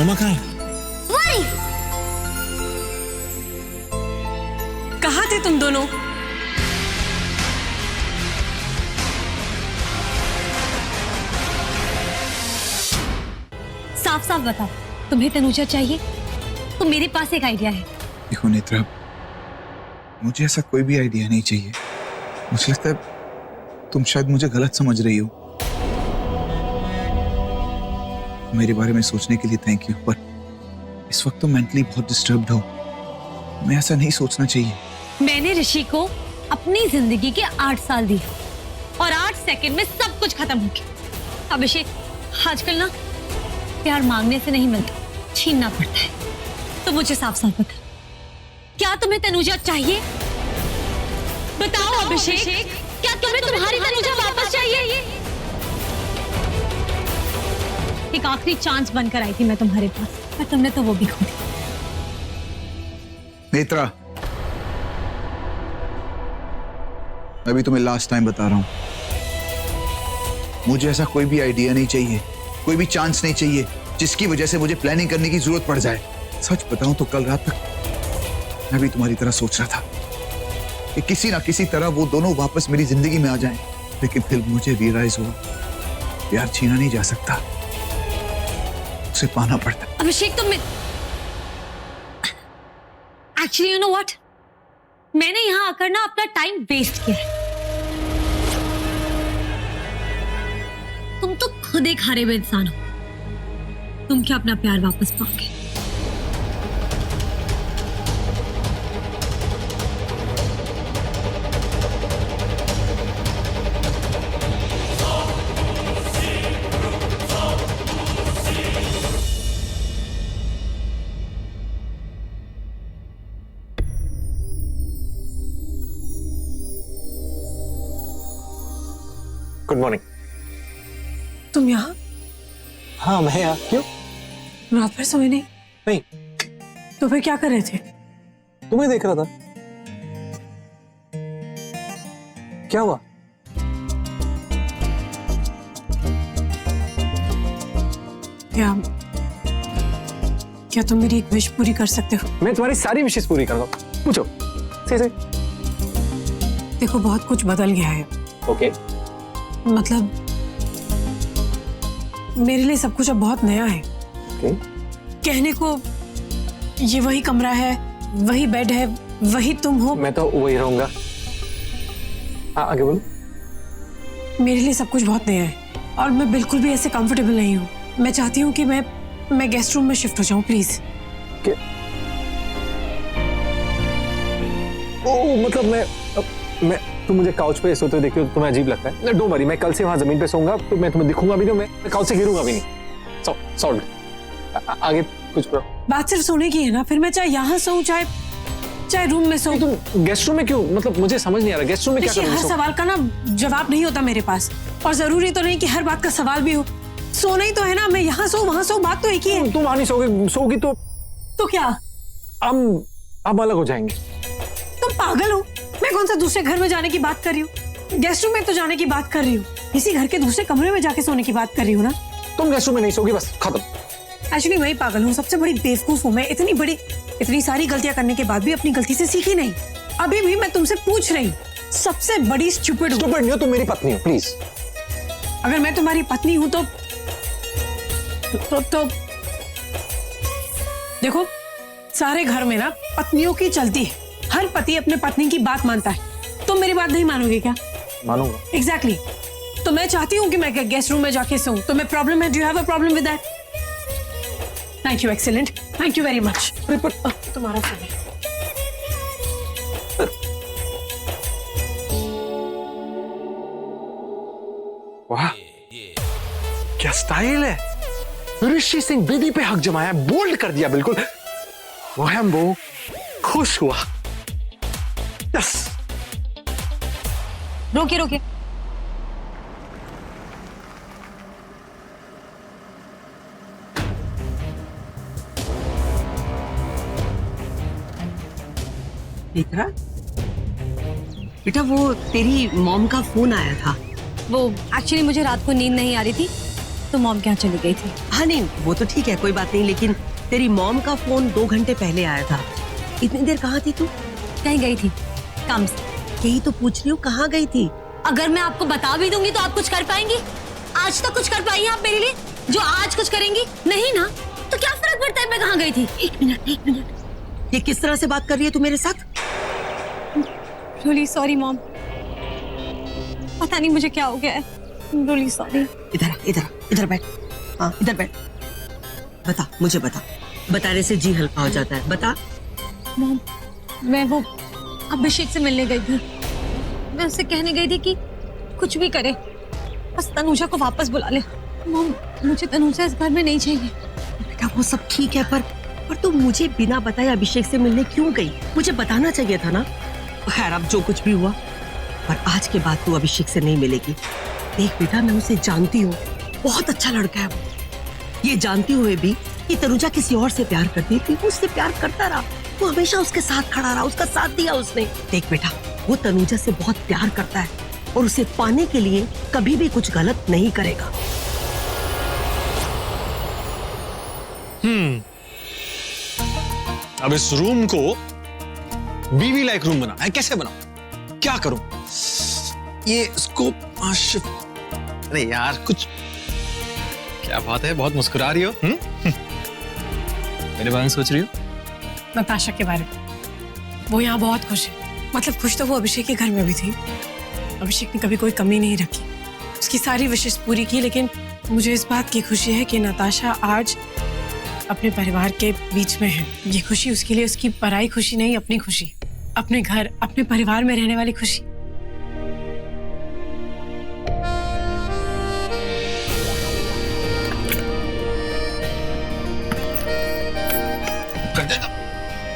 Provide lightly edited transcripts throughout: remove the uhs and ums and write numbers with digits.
मम्मा कहाँ है? वही। कहाँ थे तुम दोनों? साफ साफ बताओ, तुम्हें तनुजा चाहिए? तो मेरे पास एक आइडिया है। देखो नेत्रा, मुझे ऐसा कोई भी आइडिया नहीं चाहिए। मुझे लगता है तुम शायद मुझे गलत समझ रही हो। मेरे बारे में सोचने के लिए थैंक यू, पर इस वक्त तो मेंटली बहुत डिस्टर्ब्ड हो। मैं ऐसा नहीं सोचना चाहिए। मैंने ऋषि को अपनी जिंदगी के 8 साल दिए और 8 सेकंड में सब कुछ खत्म हो गया। अभिषेक, आजकल ना प्यार मांगने से नहीं मिलता, छीनना पड़ता है। तो मुझे साफ साफ बता, क्या तुम्हें तनुजा चाहिए? बताओ अभिषेक, क्या तुम्हें तुम्हारी तनुजा वापस चाहिए? एक आखिरी चांस बनकर आई थी मैं तुम्हारे पास, पर तुमने तो वो भी खो दी। नेत्रा, अभी तुम्हें लास्ट टाइम बता रहा हूं, मुझे ऐसा कोई भी आइडिया नहीं चाहिए, कोई भी चांस नहीं चाहिए जिसकी वजह से मुझे प्लानिंग करने की जरूरत पड़ जाए। सच बताऊं तो कल रात तक मैं भी तुम्हारी तरह सोच रहा था कि किसी ना किसी तरह वो दोनों वापस मेरी जिंदगी में आ जाएं, लेकिन फिर मुझे रियलाइज हुआ प्यार छीना नहीं जा सकता, उसे पाना पड़ता। अभिषेक, तुम एक्चुअली यू नो व्हाट, मैंने यहां आकर ना अपना टाइम वेस्ट किया है। तुम तो खुद एक हारे हुए इंसान हो। तुम क्या अपना प्यार वापस पाओगे? Good morning. तुम यहाँ? हाँ मैं यहाँ। क्यों? रात भर सोए नहीं? नहीं। तो फिर क्या कर रहे थे? तुम्हें देख रहा था। क्या हुआ? क्या तुम मेरी एक विश पूरी कर सकते हो? मैं तुम्हारी सारी विशेष पूरी कर रहा हूँ। पूछो। सही। देखो, बहुत कुछ बदल गया है। ओके। मतलब मेरे लिए सब कुछ अब बहुत नया है। ओके। कहने को ये वही कमरा है, वही बेड है, वही तुम हो। मैं तो वही रहूंगा। आगे बोलो। मेरे लिए सब कुछ बहुत नया है और मैं बिल्कुल भी ऐसे कंफर्टेबल नहीं हूँ। मैं चाहती हूँ कि मैं गेस्ट रूम में शिफ्ट हो जाऊँ, प्लीज। ओ मतलब मैं तुम मुझे काउच पे सोते हुए देखते हो तो तुम्हें अजीब लगता है? डोंट वरी, मैं कल से वहां जमीन पे सोऊंगा तो मैं तुम्हें दिखूंगा भी नहीं, मैं काउच से गिरूंगा भी नहीं। सॉल्व। आगे कुछ करो। बात सिर्फ सोने की है ना? फिर मैं चाहे यहाँ सोऊं चाहे रूम में सोऊं। तुम गेस्ट रूम में क्यों? मतलब मुझे समझ नहीं आ रहा गेस्ट रूम में क्या हर सवाल का ना जवाब नहीं होता मेरे पास, और जरूरी तो नहीं कि हर बात का सवाल भी हो। सोना ही तो है ना, मैं यहाँ सो वहां सो, बात तो एक ही है। तुम वहां नहीं सोगी तो क्या हम अलग हो जाएंगे। तुम पागल हो? मैं कौन सा दूसरे घर में जाने की बात कर रही हूँ? गेस्ट रूम में तो जाने की बात कर रही हूँ, इसी घर के दूसरे कमरे में जाके सोने की बात कर रही हूँ ना। तुम गेस्ट रूम में नहीं सोगी, बस खत्म। एक्चुअली मैं ही पागल हूँ, सबसे बड़ी बेवकूफ हूँ मैं। इतनी सारी गलतियां करने के बाद भी अपनी गलती से सीखी नहीं। अभी भी मैं तुमसे पूछ रही हूँ, सबसे बड़ी स्टूपिड नहीं हो, तुम मेरी पत्नी हो, प्लीज। अगर मैं तुम्हारी पत्नी हूँ तो देखो, सारे घर में ना पत्नियों की चलती है, हर पति अपने पत्नी की बात मानता है। तुम मेरी बात नहीं मानोगे क्या? मानूंगा। एग्जैक्टली। तो मैं चाहती हूँ कि मैं गेस्ट रूम में जाके सोऊं। तुम्हें प्रॉब्लम है? Do you have a problem with that? Thank you, excellent, thank you very much. तुम्हारा फोन। वाह, क्या स्टाइल है। ऋषि सिंह बेदी पे हक जमाया, बोल्ड कर दिया बिल्कुल। वो खुश हुआ। यस। रोके। नेत्रा, बेटा वो तेरी मॉम का फोन आया था। वो एक्चुअली मुझे रात को नींद नहीं आ रही थी, तो मॉम क्या चली गई थी। हाँ नहीं वो तो ठीक है, कोई बात नहीं, लेकिन तेरी मॉम का फोन 2 घंटे पहले आया था। इतनी देर कहाँ थी तू? कहीं गई थी काम से। यही तो पूछ रही हूँ, कहाँ गई थी? अगर मैं आपको बता भी दूंगी तो आप कुछ कर पाएंगी? आज तक कुछ कर पाई हैं आप मेरे लिए जो आज कुछ करेंगी? नहीं ना, तो क्या फर्क पड़ता है मैं कहाँ गई थी। एक मिनट। ये किस तरह से बात कर रही है तू मेरे साथ? रियली सॉरी मॉम, पता नहीं मुझे क्या हो गया है। Really sorry. इधर बैठ। हाँ इधर बैठ। बता, मुझे बता। बताने से जी हल्का हो जाता है, बता। मॉम, मैं वो अभिषेक से मिलने गई थी। मैं उससे कहने गई थी कि कुछ भी करे बस तनुजा को वापस बुला ले। मॉम, मुझे तनुजा इस घर में नहीं चाहिए। बेटा वो सब ठीक है, पर तू मुझे बिना बताए अभिषेक से मिलने क्यों गई? मुझे बताना चाहिए था ना। खैर अब जो कुछ भी हुआ, पर आज के बाद तू अभिषेक से नहीं मिलेगी। देख बेटा, मैं उसे जानती हूँ, बहुत अच्छा लड़का है वो। ये जानती हुए भी कि तनुजा किसी और से प्यार करती थी, वो उससे प्यार करता रहा, वो हमेशा उसके साथ खड़ा रहा, उसका साथ दिया उसने। देख बेटा, वो तनुजा से बहुत प्यार करता है और उसे पाने के लिए कभी भी कुछ गलत नहीं करेगा। अब इस रूम को बीवी लाइक रूम बनाना है, कैसे बनाऊं, क्या करूं? ये इसको अरे यार कुछ, क्या बात है, बहुत मुस्कुरा रही हो। मेरे बारे में सोच रही हो? नताशा के बारे में। वो यहाँ बहुत खुश है, मतलब खुश तो वो अभिषेक के घर में भी थी। अभिषेक ने कभी कोई कमी नहीं रखी, उसकी सारी विशेष पूरी की, लेकिन मुझे इस बात की खुशी है कि नताशा आज अपने परिवार के बीच में है। ये खुशी उसके लिए उसकी पराई खुशी नहीं, अपनी खुशी, अपने घर, अपने परिवार में रहने वाली खुशी। कर देगा।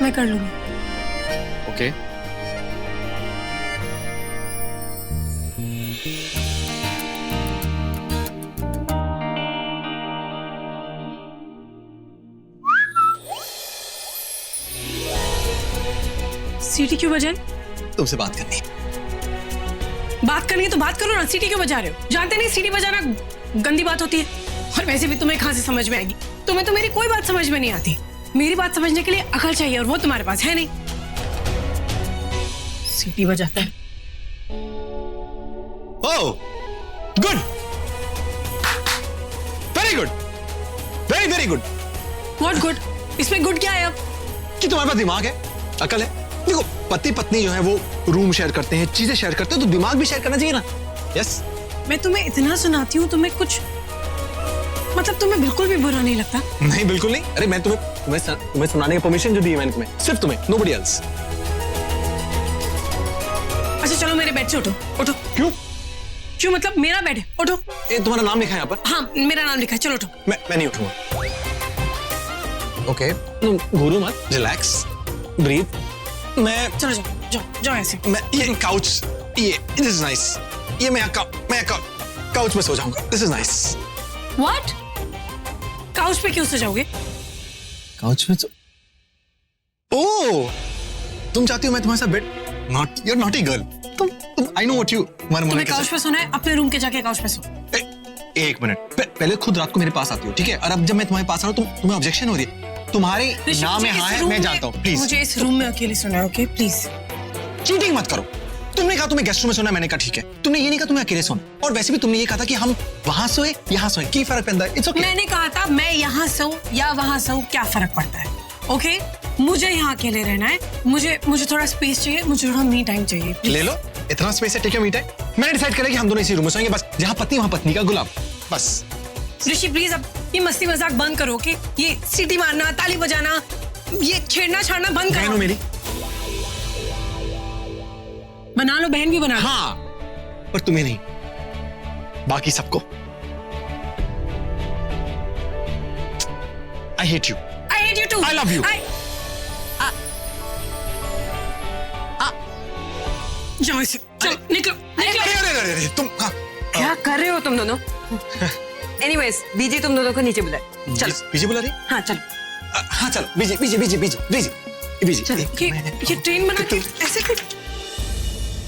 मैं कर लूंगी। ओके। सीटी क्यों बजाई? तुमसे बात करनी है। बात करनी है तो बात करो ना, सीटी क्यों बजा रहे हो? जानते नहीं सीटी बजाना गंदी बात होती है, और वैसे भी तुम्हें कहां से समझ में आएगी? तुम्हें तो मेरी कोई बात समझ में नहीं आती। मेरी बात समझने के लिए अकल चाहिए और वो तुम्हारे पास है नहीं। सीटी बजाता है। Oh, good, very good, very very good. What good? इसमें गुड क्या है अब? कि तुम्हारे पास दिमाग है, अकल है। देखो पति पत्नी जो है वो रूम शेयर करते हैं, चीजें शेयर करते हैं, तो दिमाग भी शेयर करना चाहिए ना। यस। मैं तुम्हें इतना सुनाती हूँ, तुम्हें कुछ मतलब तुम्हें बिल्कुल भी बुरा नहीं लगता? नहीं बिल्कुल नहीं। अरे मैं तुम्हें सुनाने की परमिशन जो दी है मैंने तुम्हें, सिर्फ तुम्हें, नोबडी एल्स। अच्छा चलो मेरे बेड से उठो। उठो। क्यों? क्यों मतलब मेरा बेड है, उठो। ये तुम्हारा नाम लिखा है यहाँ पर? हाँ मेरा नाम लिखा है, चलो उठो। मैं नहीं उठूंगा। ओके, घूरो मत, रिलैक्स, ब्रीथ। मैं चलो जाओ जाओ जाओ ऐसे। मैं ये काउच, ये दिस इज नाइस। ये मैं काउच में सो जाऊंगा। This is nice. What? Couch पे क्यों सो जाओगे? काउच में ओह, तुम चाहती हो मैं तुम्हारे साथ bed? Not, you are naughty girl. तुम आई नो व्हाट यू। तुम्हें काउच पे सोना है, अपने रूम के जाके काउच पे सो। एक मिनट, पहले खुद रात को मेरे पास आती हो, ठीक है? और अब जब मैं तुम्हारे पास आ रहा हूँ तुम्हें ऑब्जेक्शन हो रही है। तुम्हारे नाम में हाँ है, मैं जानता हूँ। प्लीज मुझे इस रूम में अकेले सोना है, ओके प्लीज। चीटिंग मत करो। तुमने कहा तुम्हें गेस्ट रूम में सोना है, मैंने कहा ठीक है। तुमने ये नहीं कहा तुम्हें अकेले सोना, और वैसे भी तुमने ये कहा था कि हम वहां सोए यहाँ सोए, की फर्क पड़ता है? It's okay. मैंने कहा था मैं यहाँ सोऊं या वहां सोऊं, क्या फर्क पड़ता है? ओके, मुझे यहाँ अकेले रहना है। मुझे थोड़ा स्पेस चाहिए, मुझे थोड़ा मी टाइम चाहिए। ले लो, इतना स्पेस है, टेक योर मी टाइम। मैंने डिसाइड किया कि हम दोनों इसी रूम में सोएंगे, बस जहाँ पत्नी वहाँ पत्नी का गुलाब, बस। ऋषि प्लीज अब ये मस्ती मजाक बंद करो, कि ये सीटी मारना, ताली बजाना, ये छेड़ना छाड़ना बंद करो। मेरी बना लो, बहन भी बना लो। हाँ, पर तुम्हें नहीं, बाकी सबको। I hate you. I hate you too. I love you. जाओ इसे, चलो निकलो निकलो। अरे तुम क्या कर रहे हो तुम दोनों? एनीवेज, बीजी तुम दोनों को नीचे बुलाए। चलो। बीजी बुला रही? हाँ चलो। हाँ चलो, बीजी। चलो, ये ट्रेन बना के ऐसे कर।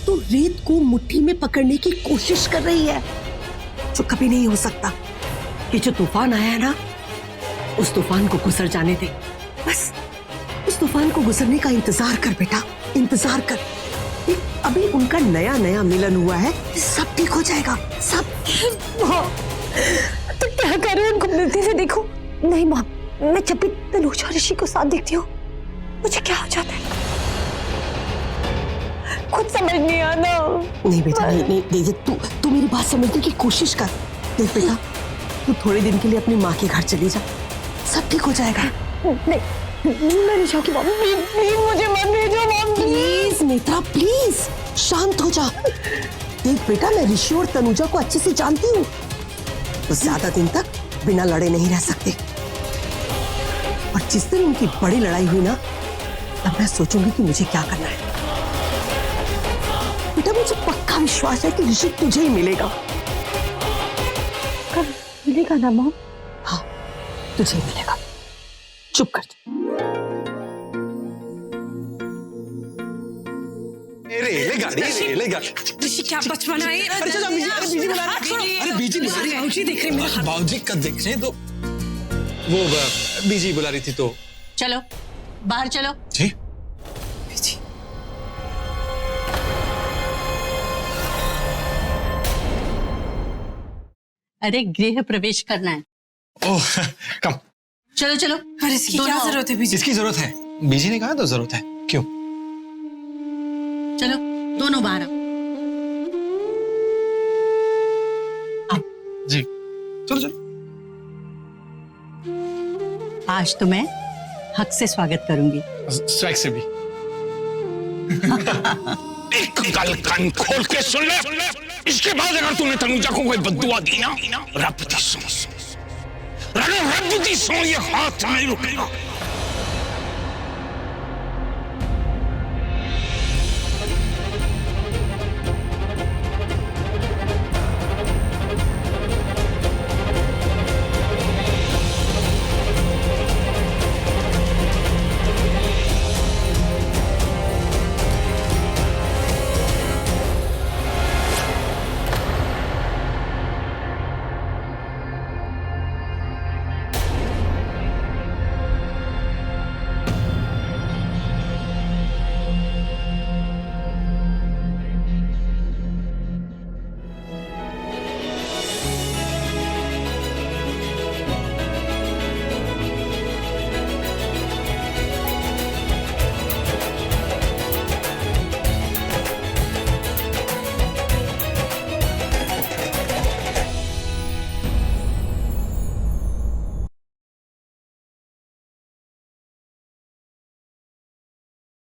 तू रेत को मुट्ठी में पकड़ने की कोशिश कर रही है, जो कभी नहीं हो सकता। कि जो तूफान आया है ना, उस तूफान को गुजर जाने दे। बस उस तूफान को गुजरने का इंतजार कर बेटा, इंतजार कर। देख, अभी उनका नया नया मिलन हुआ है, सब ठीक हो जाएगा, सब। माँ, तुम क्या कर रहे हो? उनको मिलते हुए देखो। नहीं माँ, मैं जब भी तनुजा और ऋषि को साथ देखती हूँ मुझे क्या हो जाता है खुद समझ नहीं आता। नहीं बेटा, नहीं, देख, तू मेरी बात समझने की कोशिश कर। देख बेटा, तू थोड़े दिन के लिए अपनी माँ के घर चली जा, सब ठीक हो जाएगा। नहीं, मैं नहीं चाहूँगी मम्मी, प्लीज मुझे मत भेजो मम्मी। प्लीज नेत्रा, प्लीज शांत हो जा। देख बेटा, मैं ऋषि और तनुजा को अच्छे से जानती हूँ, तो ज्यादा दिन तक बिना लड़े नहीं रह सकते। और जिस दिन उनकी बड़ी लड़ाई हुई ना, तब मैं सोचूंगी कि मुझे क्या करना है। बेटा, मुझे पक्का विश्वास है कि ऋषि तुझे ही मिलेगा। कब मिलेगा ना मॉम? हाँ, तुझे ही मिलेगा। चुप कर जा। रेलेगाड़ी। ऋषि क्या बचपन है? अरे चलो, बीजी बुला रहे हैं। अरे बीजी बुला रही है। बाबूजी देख रहे हैं मेरा हाथ। बाबूजी कब देख रहे हैं? तो वो बीजी बुला रही थी तो। चलो बाहर चलो। जी। अरे गृह प्रवेश करना है। ओह, कम। चलो चलो। अरे इसकी क्या दोनों आओ। जरूरत है बीजी? इसकी जरूरत है, बीजी ने कहा तो जरूरत है। क्यों? चलो दोनों बाहर आओ। जी, चलो चलो। आज तो मैं हक से स्वागत करूंगी। स्ट्राइक से भी। एक गल कान खोल के सुन ले। इसके बाद अगर तूने तनुजा को कोई बद्दुआ दी ना, रब दी सौ ये हाथ नहीं रुकेगा।